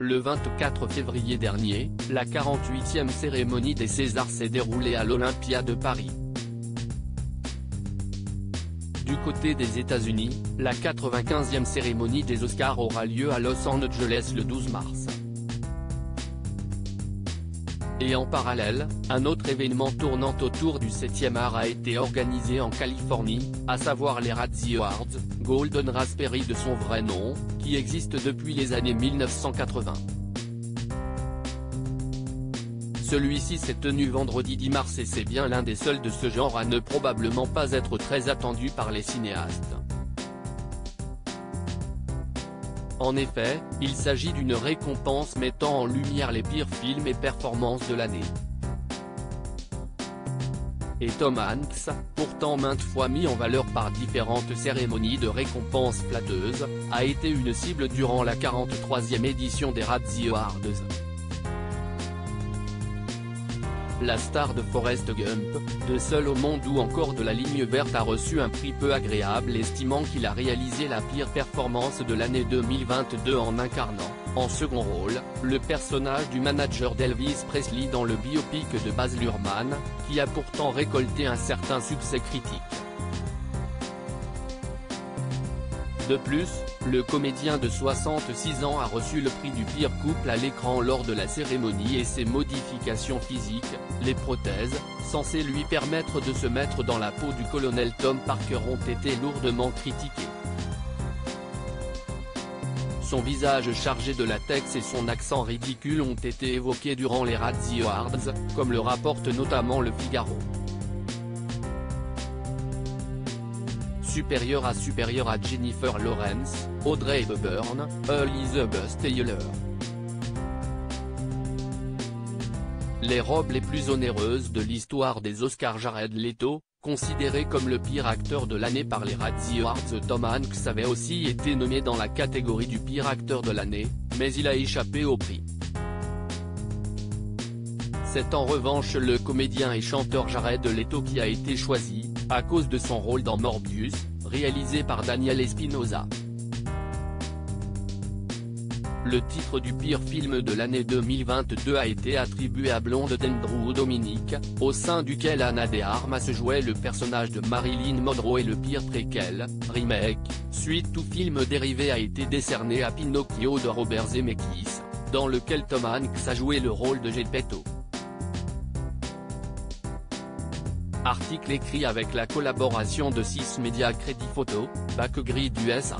Le 24 février dernier, la 48e cérémonie des Césars s'est déroulée à l'Olympia de Paris. Du côté des États-Unis, la 95e cérémonie des Oscars aura lieu à Los Angeles le 12 mars. Et en parallèle, un autre événement tournant autour du 7e art a été organisé en Californie, à savoir les Razzie Awards, Golden Raspberry de son vrai nom, qui existe depuis les années 1980. Celui-ci s'est tenu vendredi 10 mars et c'est bien l'un des seuls de ce genre à ne probablement pas être très attendu par les cinéastes. En effet, il s'agit d'une récompense mettant en lumière les pires films et performances de l'année. Et Tom Hanks, pourtant maintes fois mis en valeur par différentes cérémonies de récompenses flatteuses, a été une cible durant la 43e édition des Razzie Awards. La star de Forrest Gump, de Seul au monde ou encore de La Ligne verte a reçu un prix peu agréable estimant qu'il a réalisé la pire performance de l'année 2022 en incarnant, en second rôle, le personnage du manager d'Elvis Presley dans le biopic de Baz Luhrmann, qui a pourtant récolté un certain succès critique. De plus, le comédien de 66 ans a reçu le prix du pire couple à l'écran lors de la cérémonie et ses modifications physiques, les prothèses, censées lui permettre de se mettre dans la peau du colonel Tom Parker ont été lourdement critiquées. Son visage chargé de latex et son accent ridicule ont été évoqués durant les Razzie Awards, comme le rapporte notamment Le Figaro. Supérieur à Jennifer Lawrence, Audrey Hepburn, Elizabeth Taylor. Les robes les plus onéreuses de l'histoire des Oscars. Jared Leto, considéré comme le pire acteur de l'année par les Razzie Awards. Tom Hanks avait aussi été nommé dans la catégorie du pire acteur de l'année, mais il a échappé au prix. C'est en revanche le comédien et chanteur Jared Leto qui a été choisi, à cause de son rôle dans Morbius, réalisé par Daniel Espinosa. Le titre du pire film de l'année 2022 a été attribué à Blonde d'Andrew Dominik, au sein duquel Ana de Armas jouait le personnage de Marilyn Monroe et le pire préquel, remake, suite ou film dérivé a été décerné à Pinocchio de Robert Zemeckis, dans lequel Tom Hanks a joué le rôle de Geppetto. Article écrit avec la collaboration de 6 Media Crédit Photo, Backgrid USA.